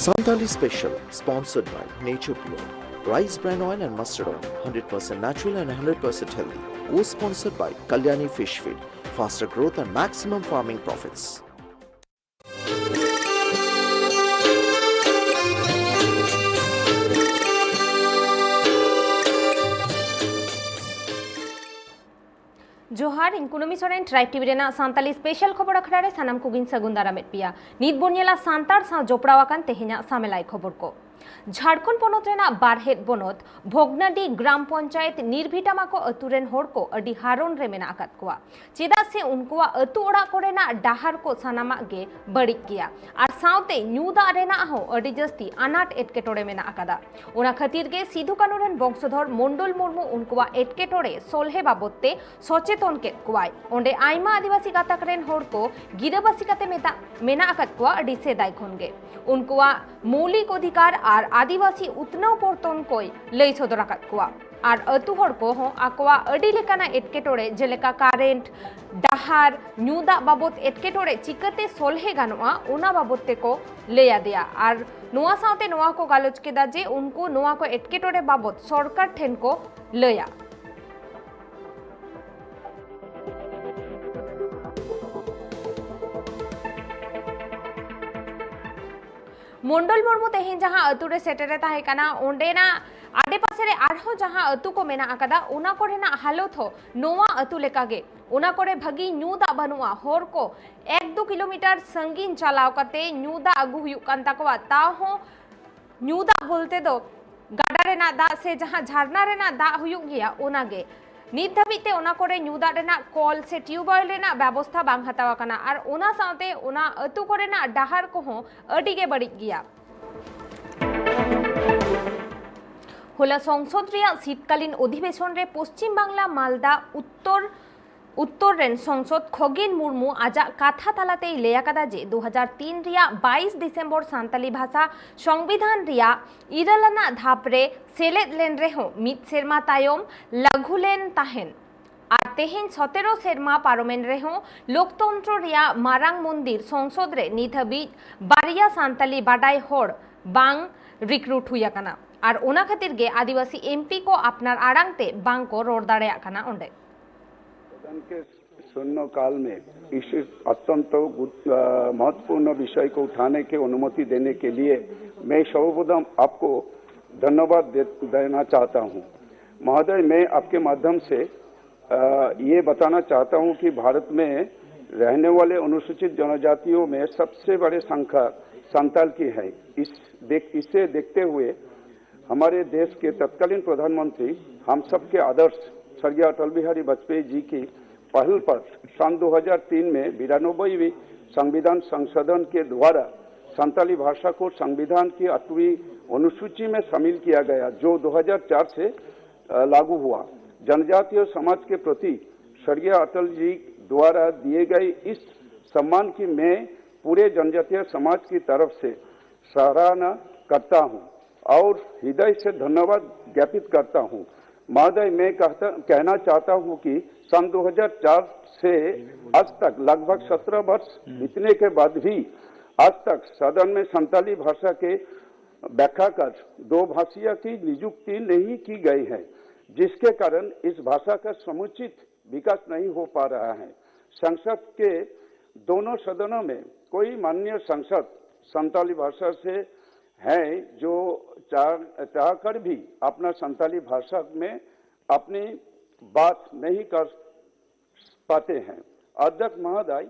Santali Special, sponsored by Nature Pure. Rice bran oil and mustard oil, 100% natural and 100% healthy. Was sponsored by Kalyani Fish Feed, faster growth and maximum farming profits. जोहार इनकुनमी Soren tribe TV रेना Santali special खबर अखड़ा रे सानाम कुगिन सगुंदारा मेटपिया नीत बोनियला सांतार सा जोपड़ावाकान तेहेना सामेलाई खबर को झारखंड पोनोत रेना बारहेट बोनोत भोगनाडी ग्राम पंचायत निर्भिटामाको अतुरेन होड़ को अडी हारोन रे मेना आकात कोआ चेदा से उनकुआ अतु ओड़ा कोरेना डाहार को सानामा गे बड़िक किया आर साउते न्यूदा रेना हो अडी जस्ती अनाट एटकेटोड़े मेना आकादा ओना खातिर गे सिधु कानू रेन वंशधर मंडल मुर्मू उनकुआ एटकेटोड़े सोलहे बाबतते सचेतन केत कोआय ओंडे आइमा आदिवासी गाताक रेन होड़ को गिराबासी काते मेना आकात कोआ अडी सेदाय खनगे उनकुआ मौलिक अधिकार आर आदिवासी उतनाव पोर्तन कोई लई सदर आकात कोआ आर अतु हर को हो आकोआ अडी लेकाना एटकेटोड़े जेलेका कारेंट डाहार न्यूदा बाबत एटकेटोड़े चिकते सोलहे गानोआ ओना बाबते को लेया दिया आर नोआ साथे नोआ को गालोच केदा जे उनको नोआ को एटकेटोड़े बाबत सरकार ठेन को लया मंडल मुर्मू तेहें जहां अतुरे सेटेरे ताहे काना ओंडेना आडे पासे रे आरहो जहां अतु को मेना आकादा ओना कोरेना हालत हो नोआ अतु लेकागे ओना कोरे भगी न्यूदा बनुआ होर को 1-2 किलोमीटर संगीन चलाव कते न्यूदा आगु हुयुक कान ताकोआ ता हो न्यूदा बोलते दो गाडा रेना दा से जहां झरना रेना दा हुयुक गिया ओनागे नित धाबिते ओना कोरे न्यूदा रेना कल से ट्यूबवेल रेना व्यवस्था बांग हतावा काना आर ओना साथे ओना अतु कोरेना डाहार को हो अडिगे बड़ी गिया होला संसद रिया शीतकालीन अधिवेशन रे पश्चिम बांगला मालदा उत्तर रेन संसद खगेन मुर्मू आजा कथा तालाते लेयाकादा जे 2003 रिया 22 दिसंबर सांताली भाषा संविधान रिया इरालाना धापरे सेलेद लेन रेहो मित सेरमा तायम लागुलेन ताहेन आर तेहेन 17 सेरमा पारमेन रेहो लोकतंत्र रिया मारांग मंदिर संसद रे निथबी बारिया सांताली बाडाई होड़ बांग रिक्रूट हुयाकाना आर ओना खातिर गे आदिवासी एमपी को अपनार आड़ांगते बांग को रोड दाड़ेया काना ओंडे के शून्य काल में इस अत्यंत महत्वपूर्ण विषय को उठाने की अनुमति देने के लिए मैं सर्वप्रथम आपको धन्यवाद देना चाहता हूं। महोदय, मैं आपके माध्यम से ये बताना चाहता हूं कि भारत में रहने वाले अनुसूचित जनजातियों में सबसे बड़ी संख्या संताल की है। इसे देखते हुए हमारे देश के तत्कालीन प्रधानमंत्री हम सबके आदर्श स्वर्गीय अटल बिहारी वाजपेयी जी की पहल पर सन 2003 में 92वीं संविधान संशोधन के द्वारा संताली भाषा को संविधान की 8वीं अनुसूची में शामिल किया गया, जो 2004 से लागू हुआ। जनजातीय समाज के प्रति स्वर्गीय अटल जी द्वारा दिए गए इस सम्मान की मैं पूरे जनजातीय समाज की तरफ से सराहना करता हूं और हृदय से धन्यवाद ज्ञापित करता हूं। महोदय, मैं कहना चाहता हूं कि सन 2004 से आज तक लगभग 17 वर्ष बीतने के बाद भी आज तक सदन में संताली भाषा के व्याख्याकर दो भाषिया की नियुक्ति नहीं की गई है, जिसके कारण इस भाषा का समुचित विकास नहीं हो पा रहा है। संसद के दोनों सदनों में कोई माननीय सांसद संताली भाषा से है जो चाहकर भी अपना संताली भाषा में अपनी बात नहीं कर पाते हैं। अध्यक्ष महोदय,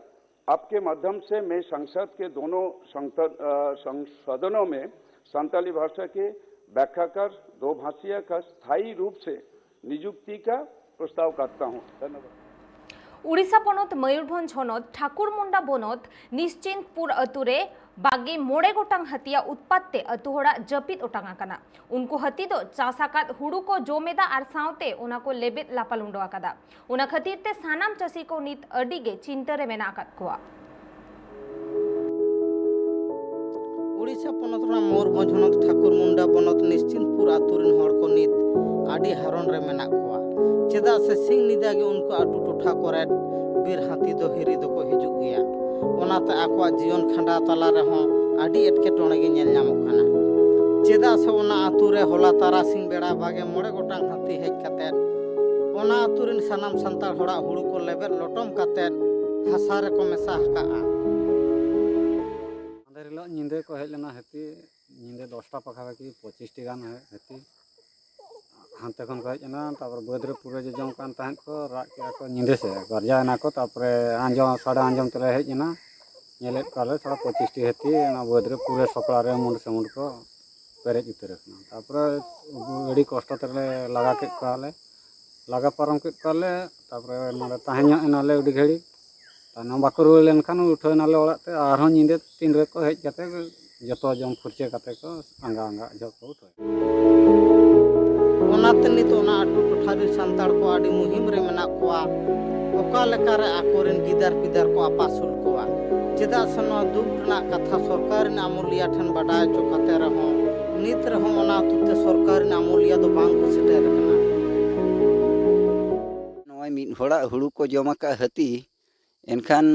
आपके माध्यम से मैं संसद के दोनों सदनों में संताली भाषा के व्याख्याकर दो भाषिया का स्थायी रूप से नियुक्ति का प्रस्ताव करता हूं। धन्यवाद। उड़ीसा पनत मयूरभंज हनत ठाकुरमुंडा बनत निश्चिंतपुर अतुरे बागे मोड़े गोटांग हतिया उत्पाते अतुहड़ा जपित ओटांग आकाना उनको हती दो चासाकात हुड़ू को जोमेदा आर सावते उना को लेबेत लापाल उंडो आकादा उना खातिर ते सानाम चासी को नित अडिगे चिंतरे मेना आकात कोआ। उड़ीसा पनत रा मयूरभंज हनत ठाकुरमुंडा बनत निश्चिंतपुर अतुरेन हड़ को नित आडी हारन रे मेना कोआ चेदा से सिंह निदागे उनको आटू टोठा करे बीर हाथी दो हिरी दो को हिजुग गया ओनाते आकोआ जीवन खंडा तला रहो आडी एटकेटोणे गे नेल ᱧᱟᱢᱚᱜ ᱠᱟᱱᱟ। चेदा से ओना आतु रे होला तारासिंग बेड़ा बागे मोड़े गोटांग हाथी हेज कते ओना आतु रिन सानाम संताल होड़ा हुड़ू को लेबेर लोटम कते हसा रे को मेसा हकाआ अंदर नींदे को हेज लेना हेती नींदे 10टा पाखापाखि 25टी गान हेती हानते खन को हेजना तापर बदरे पूरे जे जम कान ताहन को राग के को नींदे से गरजाना को तापर आंजम साडा आंजम तले हेजना नेलेट काले थोड़ा 25टी हेती ना बदरे पूरे सपड़ा रे मुंड से मुंड को पेरेज उतर रखना तापर अड़ी कष्ट तले लगा के काले लगा पारम के काले तापर नले ताहन्या एनाले उडी घड़ी ताना बाको रुल लेन खान उठनाले ओड़ाते आरहों नींदे 3 रे को हेज कते जतो जम फुरचे कते को आंगा आंगा जतो उठो ओनाते नितो ना आटू टोठारी संताड़ को आडी मुहिम रे मेना कोआ ओका लेका रे आकोरेन गिदार पिदार को आपासुल कोआ चेदा सनो दुख ना कथा सरकार ने अमूलिया ठन बडाय चो कते रहो नित रहो ओना तुते सरकार ने अमूलिया दो बांग को सेटे रखना नोय मिन होड़ा हुड़ू को जमा का हती एनखान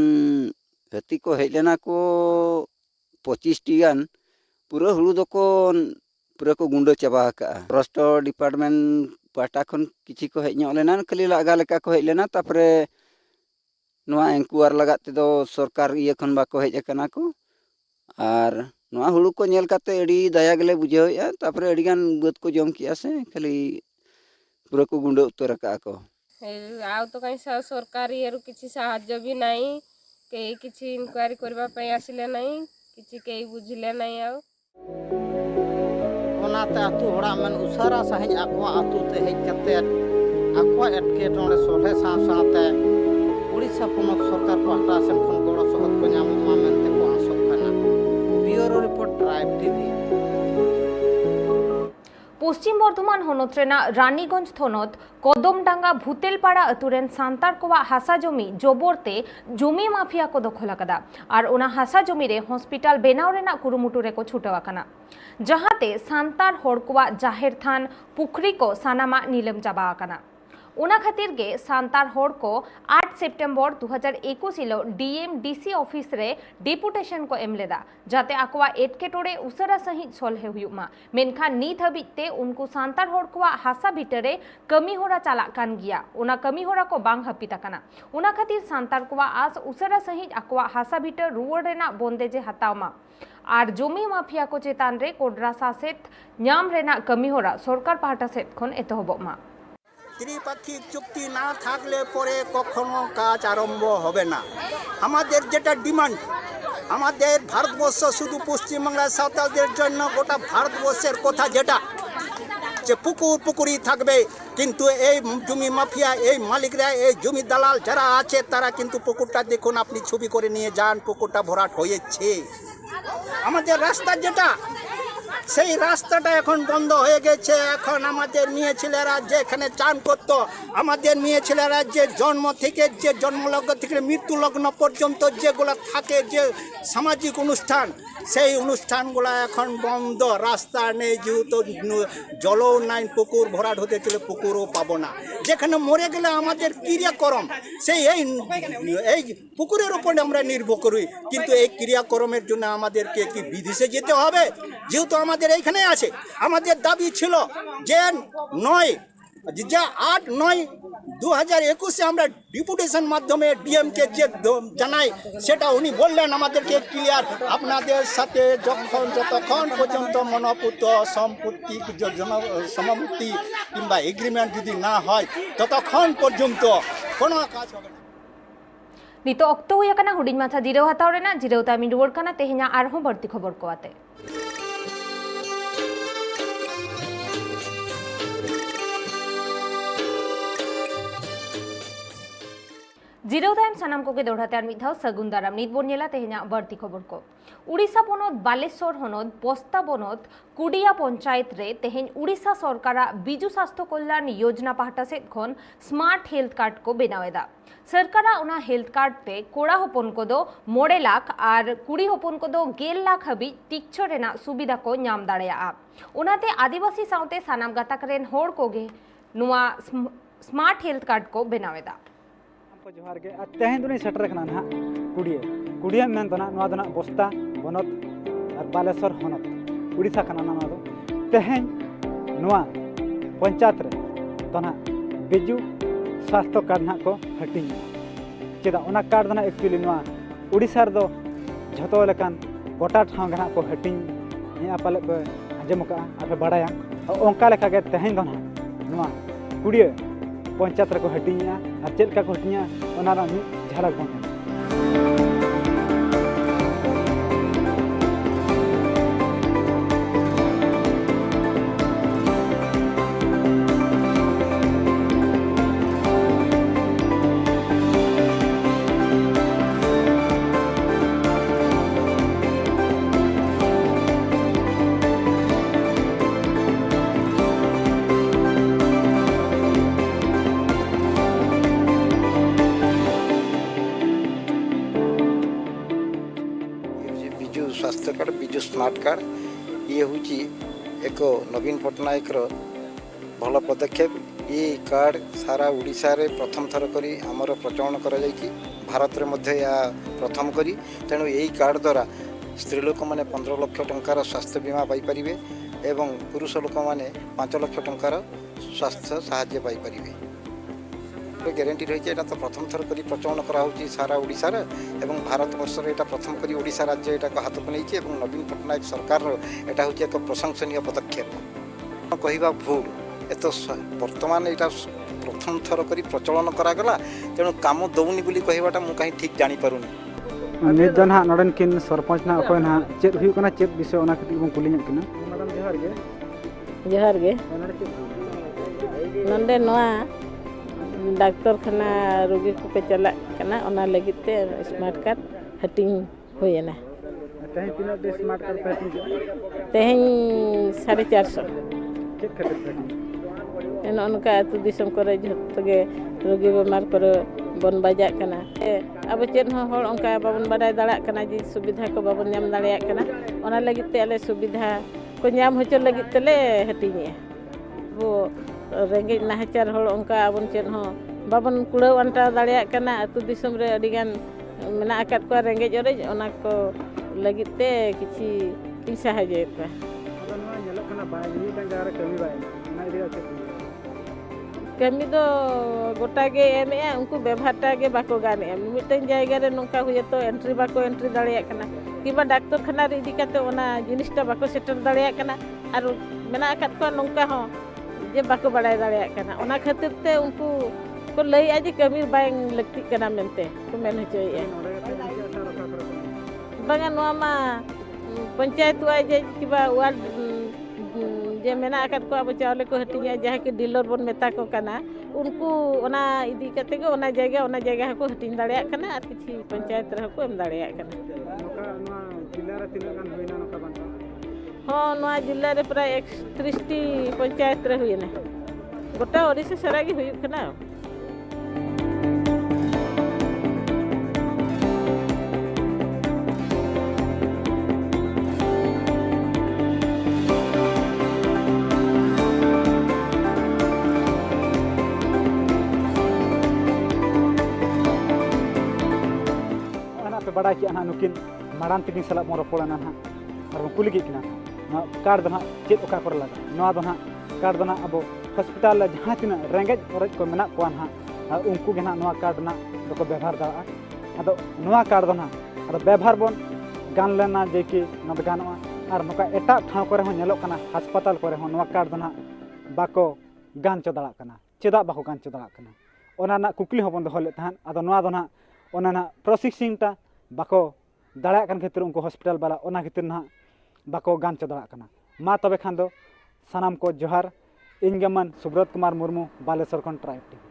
हती को हेजलेना को 25टी गान पूरा हुड़ू दो को पूरा को गुंडो चाबा का फॉरेस्ट डिपार्टमेंट पाटा खन किछि को हेज ᱧᱚᱜ लेना खाली लागा लेका को हेज लेना तापरे नोआ एंकुआर लगात ते दो सरकार इया खन बाको हेज अकना को आर नोआ हुड़ू को नेल काते एडी दया गेले बुझावया तापरे एडी गान बद को जम किया से खाली पूरा को गुंडो उतर का को आउ तो कहीं सरकारी एरु किछि साहाय्य भी नहीं के किछि इंक्वायरी करबा पई आसिले नहीं किछि के बुझिले नहीं आउ ओनाते आतु होड़ा मन उसारा सहिज आकवा आतु ते हेज कते आकवा एटके टोणे सोले साथे उड़ीसा पोनत सरकार पाहटा सेन खन गड़ो सहत को ᱧᱟᱢᱚᱜ मेनते को आसोक कना ब्यूरो रिपोर्ट ट्राइब टीवी पश्चिम बर्धमान हनत रेना रानीगंज थनत कदमडांगा भूतेलपाड़ा अतुरेन सांतार कोवा हासा जमी जबरते जमी माफिया को दखल आकदा और ओना हासा जमी रे हॉस्पिटल बेनाव रेना कुरुमुटु रे को छुटाव आकना जहाते सांतार हड़ कोवा जाहेर थान पुखरी को सानामा नीलम चाबा आकना ओना खातिर गे सांतार हड़ को 8 सेप्टेम्बर 2021 हिलो डीएमडीसी ऑफिस रे डेपुटेशन को एम लेदा जाते आकवा एटकेटोड़े उसरा सहित सोलहे हुयुमा मेनखान नीत हबिते उनको सांतार हड़ कोवा हासा भितरे कमी होरा चाला कान गिया ओना कमी होरा को बांग हपिता काना ओना खातिर सांतार कोवा आज उसरा सहित आकवा हासा भितर रुवाड़ रेना बंदेजे हतावमा और जमी माफिया को चेतान रे कोडरा सासेत ᱧᱟᱢ रेना कमी होरा सरकार पाहटा सेट खन एतहबमा त्रिपाक्षिक चुक्ति ना থাকলে পরে কখনো কাজ আরম্ভ হবে না আমাদের যেটা ডিমান্ড আমাদের ভারতবর্ষ শুধু পশ্চিমবাংলার সাঁওতালদের জন্য গোটা ভারতবর্ষের কথা যেটা যে পুকুরি থাকবে কিন্তু এই জমি মাফিয়া এই মালিকরা এই জমি দালাল যারা আছে তারা কিন্তু পুকুরটা দেখুন আপনি ছবি করে নিয়ে যান পুকুরটা ভরাট হয়েছে আমাদের রাস্তা যেটা সেই রাস্তাটা এখন বন্ধ হয়ে গেছে এখন আমাদের মেয়ে ছেলেরা যেখানে চান করতো আমাদের মেয়ে ছেলেরা যে জন্ম থেকে যে জন্মলগ্ন থেকে মৃত্যু লগ্ন পর্যন্ত যেগুলো থাকে যে সামাজিক অনুষ্ঠান সেই অনুষ্ঠানগুলো এখন বন্ধ রাস্তা নেই যেহেতু জলও নাই পুকুর ভরাট হতে চলে পুকুরও পাবো না যেখানে মরে গেলে আমাদের ক্রিয়াকর্ম সেই এই পুকুরের উপরে আমরা নির্ভর করি কিন্তু এই ক্রিয়াকর্মের জন্য আমাদেরকে কি বিদেশে যেতে হবে যেহেতু আমাদের এইখানে আছে আমাদের দাবি ছিল যে 8/9/2021 আমরা ডিপুটেশন মাধ্যমে ডিএমকে যে জানাই সেটা উনি বললেন আমাদেরকে ক্লিয়ার আপনাদের সাথে যতক্ষণ পর্যন্ত মনোপুত সম্পত্তি সমাপ্তি কিংবা এগ্রিমেন্ট যদি না হয় ততক্ষণ পর্যন্ত কোনো কাজ হবে না नितो अक्तो हुई कना हुडिंग माथा जिरेव हताव रेना जिरेव तामी रुवड़ कना तेहेना आरहों बढ़ती खबर को आते जिरेव ताइम सानाम को के दौड़ाते आर मिधाव सगुन दाराम नित बोनियला तेहेना बढ़ती खबर को उड़ीसा पनत बालेश्वर हनत बस्ता बनत कुडिया पंचायत रे तेहेन उड़ीसा सरकारा बिजु स्वास्थ्य कल्याण योजना पाहटा सेट खन स्मार्ट हेल्थ कार्ड को बनावेदा सरकारा उना हेल्थ कार्ड ते कोड़ा हपन को दो 9 लाख और कुड़ी हपन को दो 1 लाख हबी टिक्चो रेना सुविधा को ᱧᱟᱢ दाड़ेया उनाते आदिवासी साउते सानाम गाताक रेन होड़ कोगे नुआ स्मार्ट हेल्थ कार्ड को बनावेदा जोहार के तेहेन दुनी सेटर रखना ना कुड़िया मेन तना नवा दना बस्ता बनत और बालेश्वर हनत उड़ीसा खाना ना दो तेहें नवा पंचायत रे तो ना बिजू स्वास्थ्य कार्ड ना को हटिंग चेदा ओना कार्ड ना एक्चुअली नवा उड़ीसा रे दो झतो लेकान गोटा ठाव गना को हटिंग या पाले को आजम का आपे बड़ाया ओंका लेका के तेहें दो ना नवा कुड़िया पंचायत रे को हटिंगा और चेद का को हटिंगा ओना ना मी झलक बन विजु स्वास्थ्य कार्ड विजु स्मार्ट कार्ड ये हूँ एक नवीन पट्टनायक भल पदक्षेप। ये कार्ड सारा उड़ीसा रे प्रथम थर करी आमर प्रचलन करा भारत रे मध्य या प्रथम करी तेणु यही कार्ड द्वारा स्त्री लोक मैंने 15 लाख टंकार स्वास्थ्य बीमा पाइपर एवं पुरुष लोक मैंने 5 लाख टंकार स्वास्थ्य साहाय्य पाइपर। ग्यारंटी रही है तो प्रथम थर करी प्रचलन करा सारा उड़ीसा रे एवं भारत वर्ष रे एटा प्रथम करी उड़ीसा राज्य एटा हाथ को नहीं एवं नवीन पट्टनायक सरकार एटा हूँ एक प्रशंसनीय पदक्षेप कहवा भूल एत बर्तमान यहाँ प्रथम थर करी प्रचलन करागला तेणु काम दौनी बोली कहवाटा मु कहीं ठीक जानी पारुनी। नित जन हाँ नोडन किन सरपंच ना अकोय ना चेद हुई कना चेद विषय ओना कति बन कुली nyak kina मैडम जोहार गे नंदे नोआ डाक्टर खाना रोगी को पे चला कना ओना लगित ते स्मार्ट कार्ड हटिंग होयना तेहें तिना दे स्मार्ट कार्ड पे हटिंग तेहें 450 चेक खातिर हटिंग एन उनका अतु दिसम करे जतगे रोगी बेमार करे बन बाजा कना अब चेन हर उनका बाबन बाडाय दाड़ा कना जी सुविधा को बाबन नाम दाड़िया कना ओना लगित ते आले सुविधा को नाम होचो लगित तेले हटिंगे वो रेंगे नाहचार हर उनका आबन चेन हो बाबन कुड़ाव अंटा दाड़िया कना अतु दिसम रे अडिगान मेना आकात को रेंगे जरे ओना को लगित ते किछि पैसा हजे का ओना नेला कना बाय नि का जार कमी बाय ना इदिया चेक कमी दो गोटा गे एम उनको व्यवहारटा गे बाको गाने मिटन जायगा रे नोंका हुए तो एंट्री बाको एंट्री दाड़िया कना किबा डाक्टर खाना रे इदी काते ओना जिनिसटा बाको सेटर दाड़िया कना आर मेना आकात को नोंका हो जे बाको बाड़ाय दाड़िया कना ओना खातिर ते उनको को लई आज कमी बाय लगती कना मेनते को मेन होचोय बागा नोआ मा पंचायत वाई जे किबा वार्ड जे मेना आकात को अब चावले को हटिया जहाँ के डीलर बन मेता को कना उनको ओना इदी कते के ओना जगह को हटिन दाड़िया कना आर किछि पंचायत रह को एम दाड़िया कना नोका नोआ जिल्ला रे तिना गान होइना नोका बांता हाँ नोआ जिल्ला रे प्राय 31 टी पंचायत रे हुइना गोटा ओडिसा सारा गे हुइ कना बड़ा कि ना नुकिन मारान तकिन सला मोर पोलाना ना और कुली के किना ना कार्ड दना चेत ओका पर लगा नवा दना कार्ड दना अब हॉस्पिटल जहां तिना रेंगेज औरत को मेना को ना उनको के ना नवा कार्ड ना दको व्यवहार दा अदो नवा कार्ड दना अदो व्यवहार बन गान लेना जे कि ना गानवा और नका एटा ठाव करे हो नेलो कना अस्पताल करे हो नवा कार्ड दना बाको गान चदड़ा कना चेदा बाको गान चदड़ा कना ओना ना कुकली हो बंद होले तहन अदो नवा दना ओना ना प्रोसेसिंग ता बाको दाड़ा कन खेतर उनको हॉस्पिटल वाला ओना खेतर ना बाको गान चदड़ा कना मा तबे खान दो सनाम को जोहार इन गमन सुब्रत कुमार मुर्मू बालेश्वर खन ट्राइब टीम।